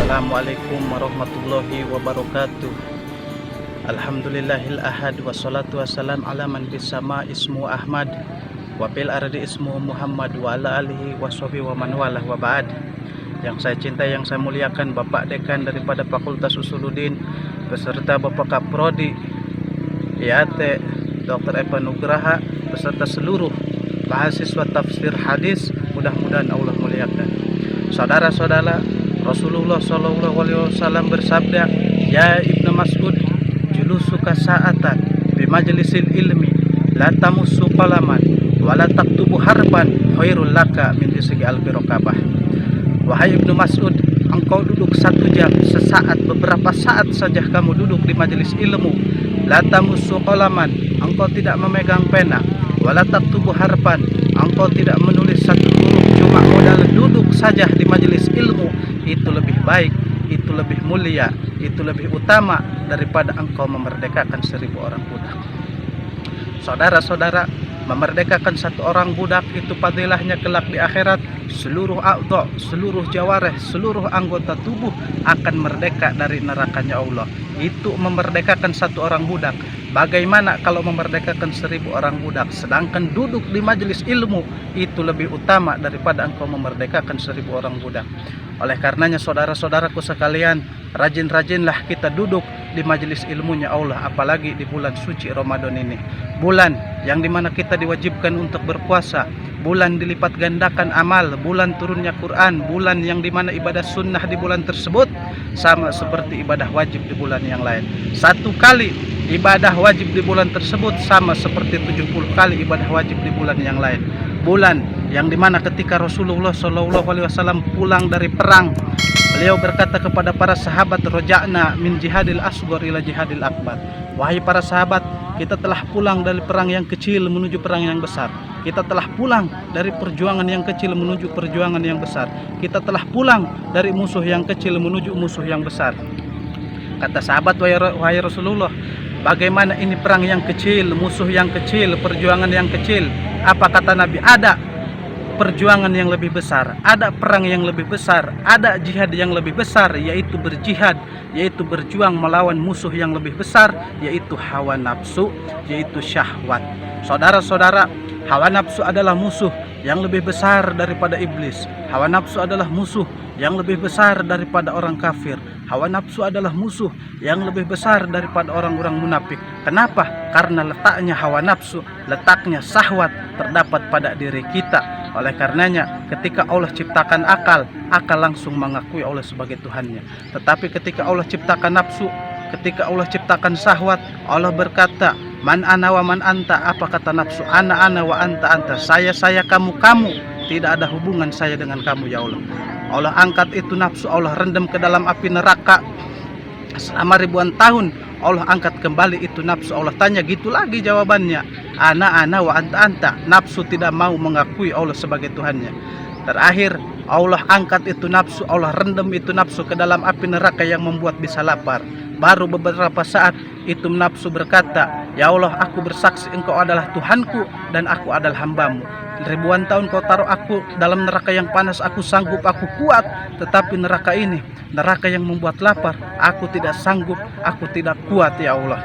Assalamualaikum warahmatullahi wabarakatuh. Alhamdulillahil ahad wassalatu wassalam ala man bisama ismu Ahmad wa bil ardi ismu Muhammad wa ala alihi washabihi wa man walah wa ba'd. Yang saya cintai, yang saya muliakan Bapak Dekan daripada Fakultas Usuluddin beserta Bapak Kaprodi IAT Dr. Eva Nugraha beserta seluruh mahasiswa tafsir hadis, mudah-mudahan Allah muliakan. Saudara-saudara, Rasulullah SAW bersabda, "Ya Ibnu Mas'ud, julusuka sa'atan bi majlisil ilmi la tamussu qalaman wa la taktubu harban khairul laka min tisqi alfi raqabah." Wahai Ibnu Mas'ud, engkau duduk 1 jam, sesaat, beberapa saat saja kamu duduk di majelis ilmu. La tamussu qalaman, engkau tidak memegang pena. Wa la taktubu harban, engkau tidak menulis satu huruf, cuma modal duduk saja di majelis ilmu. Itu lebih baik, itu lebih mulia, itu lebih utama daripada engkau memerdekakan 1000 orang budak. Saudara-saudara, memerdekakan 1 orang budak itu fadilahnya kelak di akhirat. Seluruh a'dha, seluruh jawareh, seluruh anggota tubuh akan merdeka dari nerakanya Allah. Itu memerdekakan 1 orang budak. Bagaimana kalau memerdekakan 1000 orang budak, sedangkan duduk di majelis ilmu itu lebih utama daripada engkau memerdekakan 1000 orang budak. Oleh karenanya saudara-saudaraku sekalian, rajin-rajinlah kita duduk di majelis ilmunya Allah, apalagi di bulan suci Ramadan ini. Bulan yang dimana kita diwajibkan untuk berpuasa, bulan dilipat gandakan amal, bulan turunnya Quran, bulan yang dimana ibadah sunnah di bulan tersebut sama seperti ibadah wajib di bulan yang lain. 1 kali ibadah wajib di bulan tersebut sama seperti 70 kali ibadah wajib di bulan yang lain. Bulan yang dimana ketika Rasulullah SAW pulang dari perang, beliau berkata kepada para sahabat, "Roja'na min jihadil asghar ila jihadil akbar." Wahai para sahabat, kita telah pulang dari perang yang kecil menuju perang yang besar. Kita telah pulang dari perjuangan yang kecil menuju perjuangan yang besar. Kita telah pulang dari musuh yang kecil menuju musuh yang besar. Kata sahabat, "Wahai Rasulullah, bagaimana ini perang yang kecil, musuh yang kecil, perjuangan yang kecil?" Apa kata Nabi? Ada perjuangan yang lebih besar, ada perang yang lebih besar, ada jihad yang lebih besar, yaitu berjihad, yaitu berjuang melawan musuh yang lebih besar, yaitu hawa nafsu, yaitu syahwat. Saudara-saudara, hawa nafsu adalah musuh yang lebih besar daripada iblis. Hawa nafsu adalah musuh yang lebih besar daripada orang kafir. Hawa nafsu adalah musuh yang lebih besar daripada orang-orang munafik. Kenapa? Karena letaknya hawa nafsu, letaknya syahwat terdapat pada diri kita. Oleh karenanya, ketika Allah ciptakan akal, akal langsung mengakui Allah sebagai Tuhannya. Tetapi ketika Allah ciptakan nafsu, ketika Allah ciptakan syahwat, Allah berkata, "Man ana wa man anta." Apa kata nafsu? Ana wa anta. Saya, kamu. Tidak ada hubungan saya dengan kamu, ya Allah. Allah angkat itu nafsu, Allah rendam ke dalam api neraka selama ribuan tahun. Allah angkat kembali itu nafsu, Allah tanya, gitu lagi jawabannya, ana wa anta. Nafsu tidak mau mengakui Allah sebagai Tuhannya. Terakhir Allah angkat itu nafsu, Allah rendam itu nafsu ke dalam api neraka yang membuat bisa lapar. Baru beberapa saat itu nafsu berkata, "Ya Allah, aku bersaksi engkau adalah Tuhanku dan aku adalah hambamu. Ribuan tahun kau taruh aku dalam neraka yang panas, aku sanggup, aku kuat. Tetapi neraka ini, neraka yang membuat lapar, aku tidak sanggup, aku tidak kuat, ya Allah."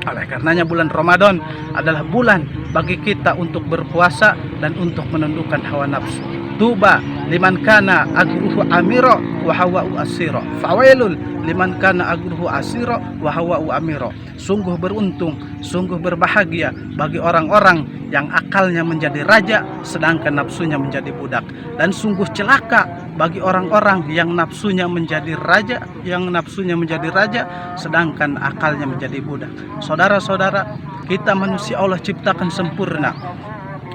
Oleh karenanya bulan Ramadan adalah bulan bagi kita untuk berpuasa dan untuk menundukkan hawa nafsu. Tuba liman kana agruhu amiro wa hawa'u asiro, fawailul liman kana agruhu asiro wa hawa'u amiro. Sungguh beruntung, sungguh berbahagia bagi orang-orang yang akalnya menjadi raja sedangkan nafsunya menjadi budak, dan sungguh celaka bagi orang-orang yang nafsunya menjadi raja, sedangkan akalnya menjadi budak. Saudara-saudara, kita manusia Allah ciptakan sempurna.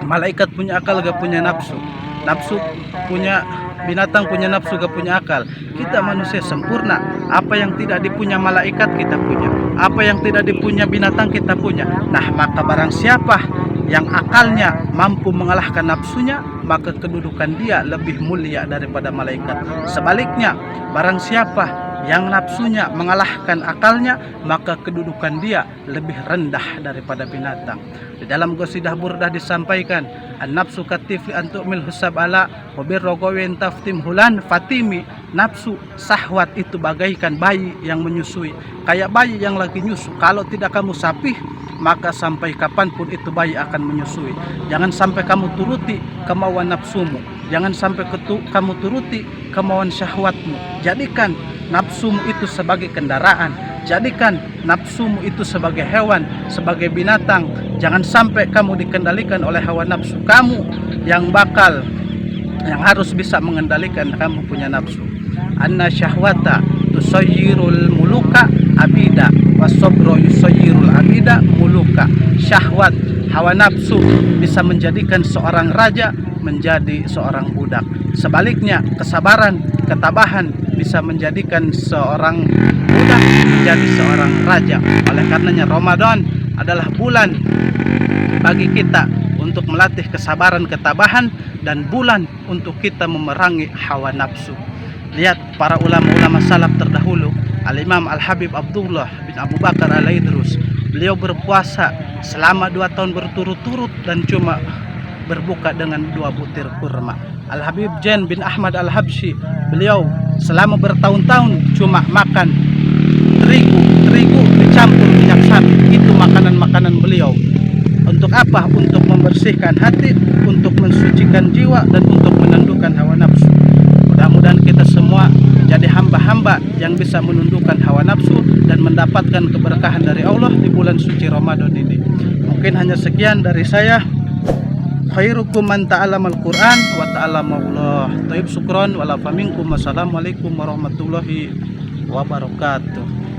Malaikat punya akal, gak punya nafsu. Nafsu punya, binatang punya nafsu, gak punya akal. Kita manusia sempurna. Apa yang tidak dipunya malaikat kita punya, apa yang tidak dipunya binatang kita punya. Nah, maka barang siapa yang akalnya mampu mengalahkan nafsunya, maka kedudukan dia lebih mulia daripada malaikat. Sebaliknya, barang siapa yang nafsunya mengalahkan akalnya, maka kedudukan dia lebih rendah daripada binatang. Di dalam qasidah Burdah disampaikan, an-nafsu katifli antu'mil husab ala wa birrogawin taftim hulan fatimi nafsu, syahwat itu bagaikan bayi yang menyusui. Kayak bayi yang lagi nyusu, kalau tidak kamu sapih, maka sampai kapanpun itu bayi akan menyusui. Jangan sampai kamu turuti kemauan nafsumu, jangan sampai kamu turuti kemauan syahwatmu. Jadikan nafsumu itu sebagai kendaraan, jadikan nafsumu itu sebagai hewan, sebagai binatang. Jangan sampai kamu dikendalikan oleh hawa nafsu. Kamu yang harus bisa mengendalikan kamu punya nafsu. Anna syahwata tusayyirul muluka abida wasobro yusayyirul abida muluka. Syahwat, hawa nafsu bisa menjadikan seorang raja menjadi seorang budak. Sebaliknya, kesabaran, ketabahan bisa menjadikan seorang budak menjadi seorang raja. Oleh karenanya Ramadan adalah bulan bagi kita untuk melatih kesabaran, ketabahan, dan bulan untuk kita memerangi hawa nafsu. Lihat para ulama-ulama salaf terdahulu, Al-Imam Al-Habib Abdullah bin Abu Bakar Al-Idrus. Beliau berpuasa selama 2 tahun berturut-turut dan cuma berbuka dengan 2 butir kurma. Al-Habib Jain bin Ahmad Al-Habsyi, beliau selama bertahun-tahun cuma makan terigu dicampur minyak sapi. Itu makanan-makanan beliau. Untuk apa? Untuk membersihkan hati, untuk mensucikan jiwa, dan untuk menundukkan hawa nafsu. Mudah-mudahan kita semua menjadi hamba-hamba yang bisa menundukkan hawa nafsu dan mendapatkan keberkahan dari Allah di bulan suci Ramadan ini. Mungkin hanya sekian dari saya. Khairukum man ta'allamal Qur'an wa ta'allamahullah. Thayyib syukran wa la faminkum. Wassalamualaikum warahmatullahi wabarakatuh.